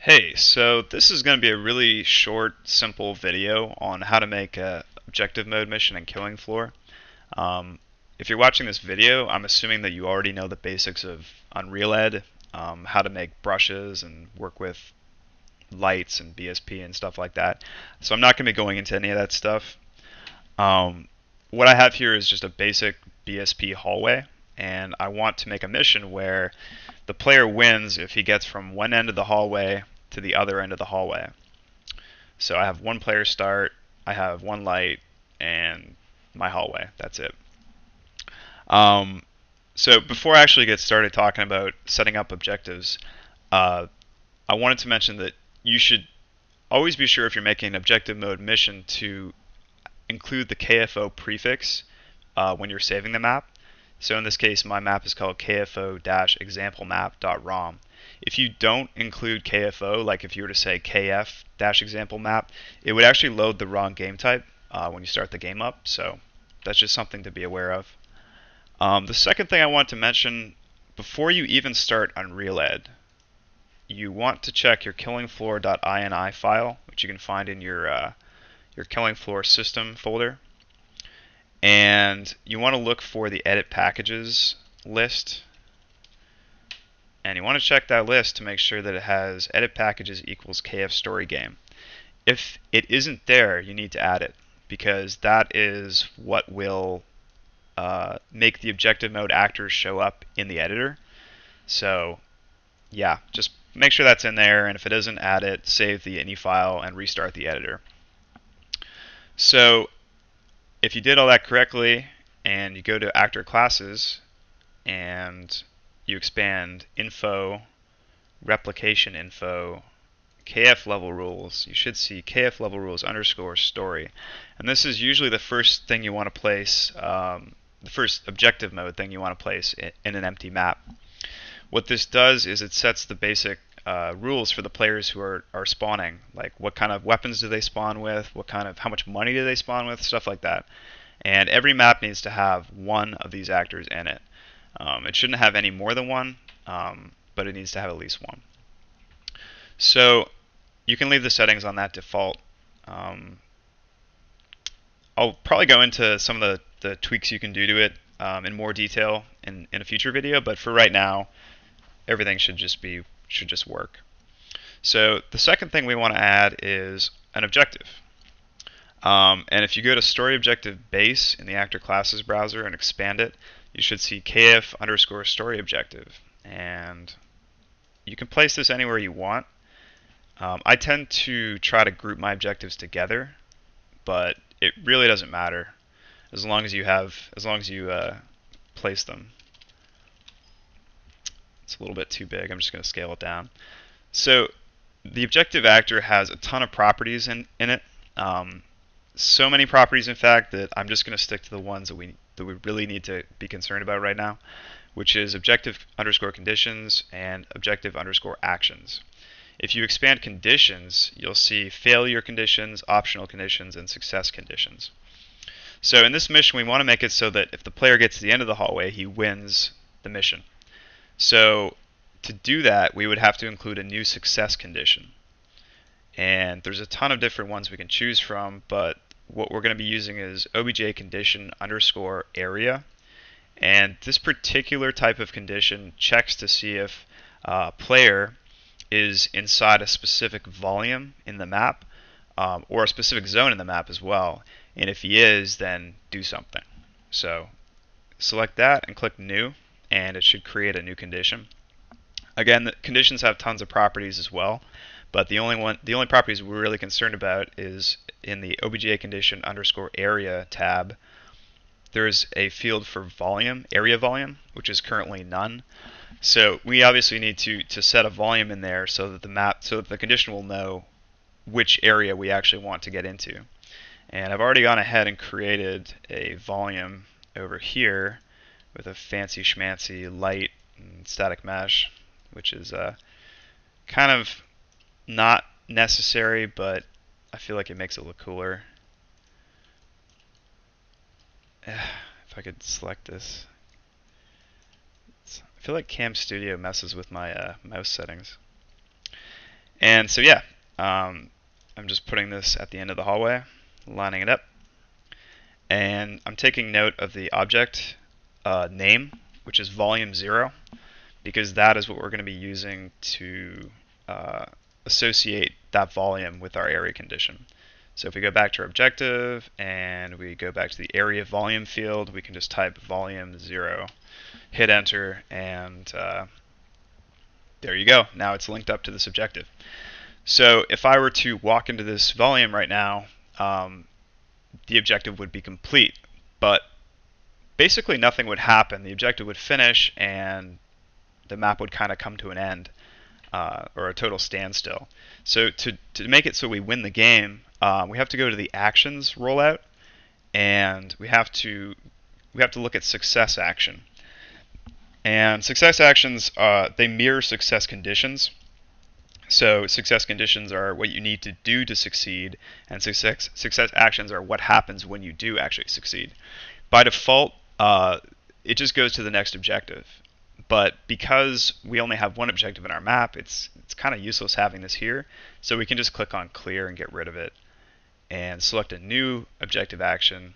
Hey, so this is going to be a really short, simple video on how to make a objective mode mission in Killing Floor. Um, if you're watching this video, I'm assuming that you already know the basics of Unreal Ed, how to make brushes and work with lights and BSP and stuff like that. So I'm not going to be going into any of that stuff. Um, what I have here is just a basic BSP hallway, and I want to make a mission where the player wins if he gets from one end of the hallway to the other end of the hallway. So I have one player start, I have one light, and my hallway. That's it. Um, so before I actually get started talking about setting up objectives, uh, I wanted to mention that you should always be sure if you're making an objective mode mission to include the KFO prefix when you're saving the map. So in this case, my map is called kfo-examplemap.rom. If you don't include KFO, like if you were to say kf-examplemap, it would actually load the wrong game type when you start the game up. So that's just something to be aware of. The second thing I want to mention, before you even start Unreal Ed, you want to check your killingfloor.ini file, which you can find in your Killing Floor system folder. And you want to look for the edit packages list, and you want to check that list to make sure that it has edit packages equals KF story game. If it isn't there, you need to add it, because that is what will make the objective mode actors show up in the editor. So yeah, just make sure that's in there, and if it isn't, add it, save the ini file, and restart the editor. So if you did all that correctly and you go to actor classes and you expand info, replication info, KF level rules, you should see KF level rules underscore story. And this is usually the first thing you want to place, the first objective mode thing you want to place in an empty map. What this does is it sets the basic rules for the players who are spawning, like what kind of weapons do they spawn with, how much money do they spawn with, stuff like that. And every map needs to have one of these actors in it. It shouldn't have any more than one, but it needs to have at least one. So you can leave the settings on that default. Um, I'll probably go into some of the tweaks you can do to it in more detail in a future video, but for right now, everything should just work. So the second thing we want to add is an objective. And if you go to story objective base in the actor classes browser and expand it, you should see kf underscore story objective. And you can place this anywhere you want. I tend to try to group my objectives together, but it really doesn't matter as long as you place them. It's a little bit too big. I'm just going to scale it down. So the objective actor has a ton of properties in it. So many properties, in fact, that I'm just going to stick to the ones that we really need to be concerned about right now, which is objective underscore conditions and objective underscore actions. If you expand conditions, you'll see failure conditions, optional conditions, and success conditions. So in this mission, we want to make it so that if the player gets to the end of the hallway, he wins the mission. So to do that, we would have to include a new success condition. And there's a ton of different ones we can choose from, but what we're going to be using is obj condition underscore area. And this particular type of condition checks to see if a player is inside a specific volume in the map or a specific zone in the map as well. And if he is, then do something. So select that and click new, and it should create a new condition. Again, the conditions have tons of properties as well, but the only properties we're really concerned about is in the obj condition underscore area tab. There's a field for volume, area volume, which is currently none. So we obviously need to set a volume in there so that the condition will know which area we actually want to get into. And I've already gone ahead and created a volume over here with a fancy schmancy light and static mesh, which is kind of not necessary, but I feel like it makes it look cooler. If I could select this. I feel like Cam Studio messes with my mouse settings. And so yeah, I'm just putting this at the end of the hallway, lining it up, and I'm taking note of the object name, which is volume 0, because that is what we're going to be using to uh, associate that volume with our area condition. So if we go back to our objective and we go back to the area volume field, we can just type volume 0, hit enter, and there you go. Now it's linked up to this objective. So if I were to walk into this volume right now, the objective would be complete, but basically nothing would happen. The objective would finish and the map would kind of come to an end, or a total standstill. So to make it so we win the game, we have to go to the actions rollout, and we have to look at success action. And success actions, they mirror success conditions. So success conditions are what you need to do to succeed, and success actions are what happens when you do actually succeed. By default, it just goes to the next objective. But because we only have one objective in our map, it's kind of useless having this here. So we can just click on clear and get rid of it, and select a new objective action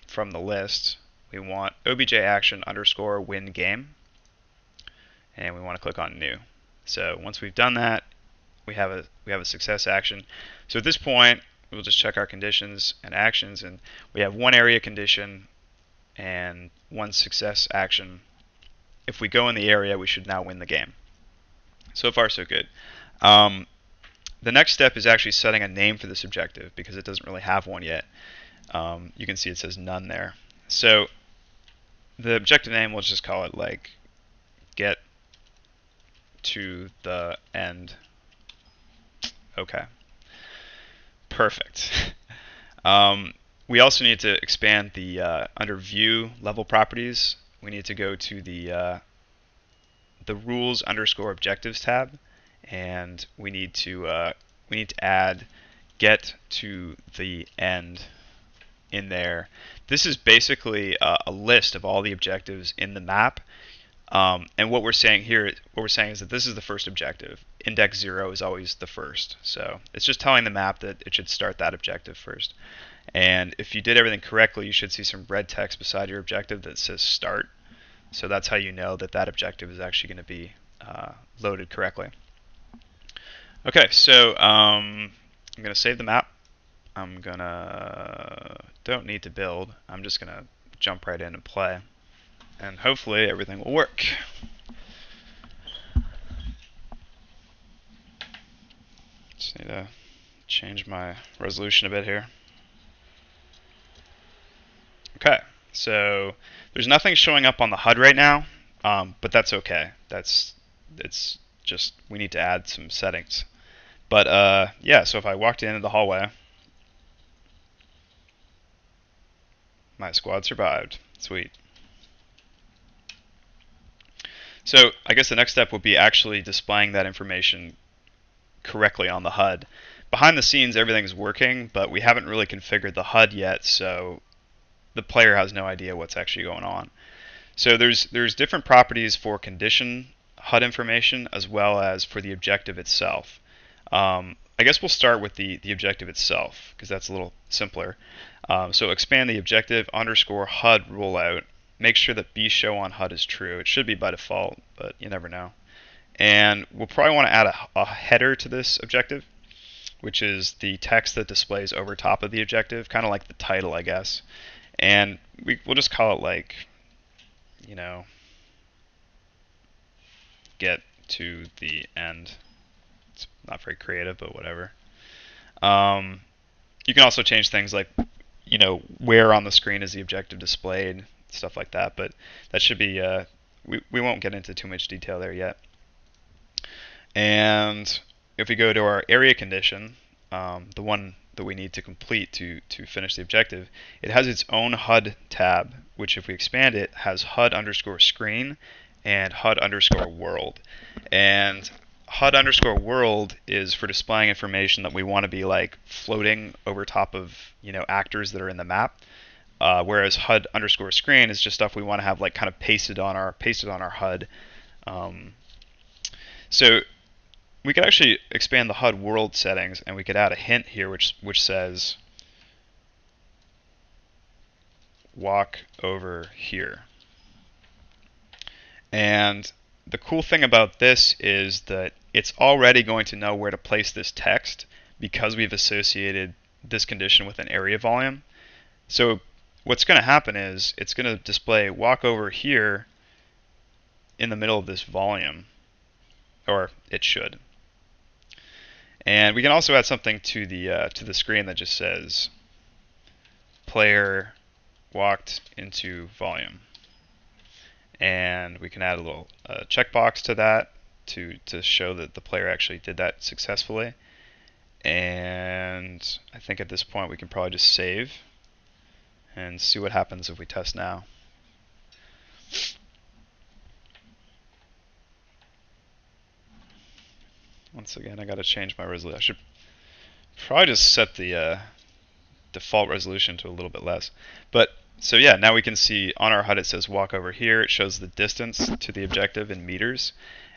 from the list. We want obj action underscore win game, and we want to click on new. So once we've done that, we have a success action. So at this point, we'll just check our conditions and actions, and we have one area condition and one success action. If we go in the area, we should now win the game. So far, so good. The next step is actually setting a name for this objective because it doesn't really have one yet. You can see it says none there. So the objective name, we'll just call it like get to the end. Okay. Perfect. We also need to expand the under view level properties. We need to go to the rules underscore objectives tab, and we need to add get to the end in there. This is basically a list of all the objectives in the map. And what we're saying is that this is the first objective. Index 0 is always the first. So it's just telling the map that it should start that objective first. And if you did everything correctly, you should see some red text beside your objective that says start. So that's how you know that that objective is actually going to be loaded correctly. Okay, so I'm going to save the map. Don't need to build. I'm just going to jump right in and play. And hopefully everything will work. Just need to change my resolution a bit here. Okay, so there's nothing showing up on the HUD right now, but that's okay. It's just we need to add some settings. But yeah, so if I walked into the hallway, my squad survived. Sweet. So I guess the next step would be actually displaying that information correctly on the HUD. Behind the scenes, everything's working, but we haven't really configured the HUD yet, so the player has no idea what's actually going on. So there's different properties for condition HUD information as well as for the objective itself. I guess we'll start with the objective itself because that's a little simpler. So expand the objective underscore HUD ruleout. Make sure that bShow on HUD is true. It should be by default, but you never know. And we'll probably want to add a header to this objective, which is the text that displays over top of the objective, kind of like the title, I guess. And we'll just call it like, you know, get to the end. It's not very creative, but whatever. You can also change things like, you know, where on the screen is the objective displayed, stuff like that. But that should be, we won't get into too much detail there yet. And if we go to our area condition, the one that we need to complete to finish the objective, it has its own HUD tab, which if we expand it, has HUD underscore screen and HUD underscore world. And HUD underscore world is for displaying information that we want to be like floating over top of, you know, actors that are in the map. Whereas HUD underscore screen is just stuff we want to have like kind of pasted on our HUD. So we could actually expand the HUD world settings, and we could add a hint here which says walk over here. And the cool thing about this is that it's already going to know where to place this text because we've associated this condition with an area volume. So what's going to happen is it's going to display walk over here in the middle of this volume, or it should. And we can also add something to the screen that just says player walked into volume. And we can add a little checkbox to that to show that the player actually did that successfully. And I think at this point we can probably just save and see what happens if we test now. Once again, I got to change my resolution. I should probably just set the default resolution to a little bit less. But so yeah, now we can see on our HUD it says walk over here. It shows the distance to the objective in meters,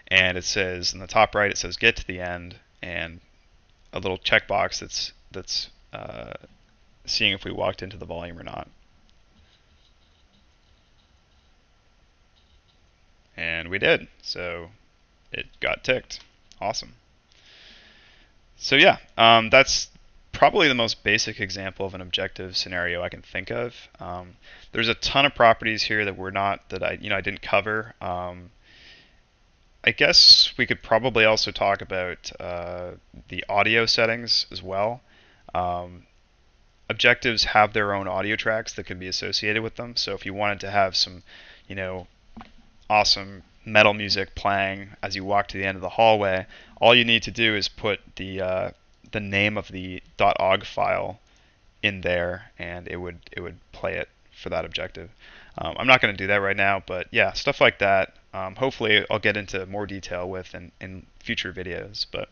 and it says in the top right it says get to the end, and a little checkbox that's seeing if we walked into the volume or not. And we did, so it got ticked. Awesome. So yeah, that's probably the most basic example of an objective scenario I can think of. There's a ton of properties here that I didn't cover. I guess we could probably also talk about the audio settings as well. Objectives have their own audio tracks that can be associated with them. So if you wanted to have some, awesome metal music playing as you walk to the end of the hallway, all you need to do is put the name of the .ogg file in there, and it would play it for that objective. I'm not going to do that right now, but yeah, stuff like that. Hopefully, I'll get into more detail with in future videos. But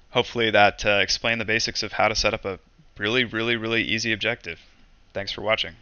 hopefully that explained the basics of how to set up a really, really, really easy objective. Thanks for watching.